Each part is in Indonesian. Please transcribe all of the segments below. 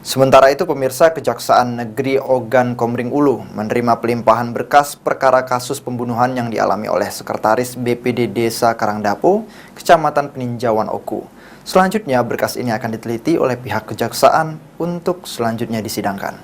Sementara itu, pemirsa, Kejaksaan Negeri Ogan Komering Ulu menerima pelimpahan berkas perkara kasus pembunuhan yang dialami oleh Sekretaris BPD Desa Karangdapo, Kecamatan Peninjauan Oku. Selanjutnya, berkas ini akan diteliti oleh pihak kejaksaan untuk selanjutnya disidangkan.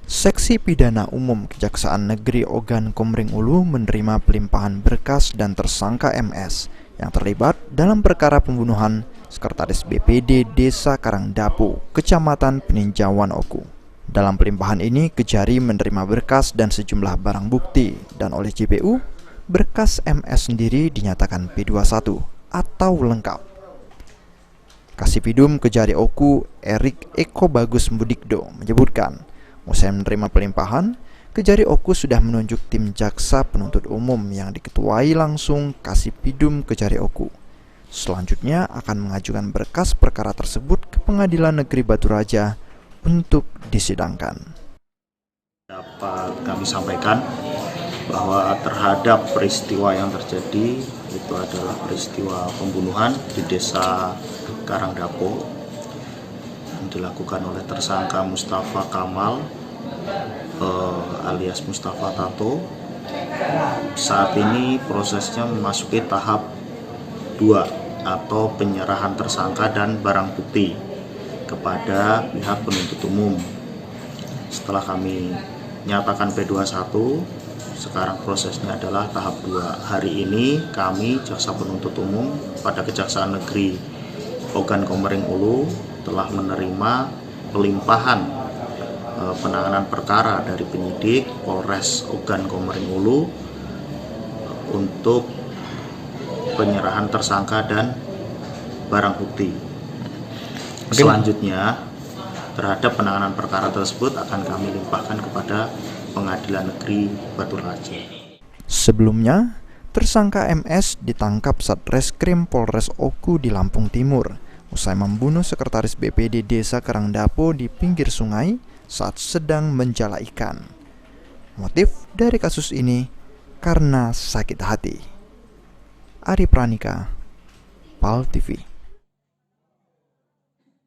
Seksi Pidana Umum Kejaksaan Negeri Ogan Komering Ulu menerima pelimpahan berkas dan tersangka MS yang terlibat dalam perkara pembunuhan Sekretaris BPD Desa Karangdapo, Kecamatan Peninjauan Oku. Dalam pelimpahan ini, Kejari menerima berkas dan sejumlah barang bukti, dan oleh JPU, berkas MS sendiri dinyatakan P21 atau lengkap. Kasipidum Kejari Oku, Erik Eko Bagus Budikdo, menyebutkan, usai menerima pelimpahan, Kejari Oku sudah menunjuk tim jaksa penuntut umum yang diketuai langsung Kasipidum Kejari Oku. Selanjutnya akan mengajukan berkas perkara tersebut ke Pengadilan Negeri Batu Raja untuk disidangkan. Dapat kami sampaikan bahwa terhadap peristiwa yang terjadi, itu adalah peristiwa pembunuhan di Desa Karangdapo yang dilakukan oleh tersangka Mustafa Kamal alias Mustafa Tato. Saat ini prosesnya memasuki tahap 2 atau penyerahan tersangka dan barang bukti kepada pihak penuntut umum. Setelah kami nyatakan P21, sekarang prosesnya adalah tahap 2. Hari ini kami jaksa penuntut umum pada Kejaksaan Negeri Ogan Komering Ulu telah menerima pelimpahan penanganan perkara dari penyidik Polres Ogan Komering Ulu untuk penyerahan tersangka dan barang bukti. Selanjutnya, terhadap penanganan perkara tersebut akan kami limpahkan kepada Pengadilan Negeri Batu Raja. Sebelumnya, tersangka MS ditangkap Satreskrim Polres Oku di Lampung Timur usai membunuh Sekretaris BPD Desa Karangdapo di pinggir sungai saat sedang menjala ikan. Motif dari kasus ini karena sakit hati. Ari Pranika, PAL TV.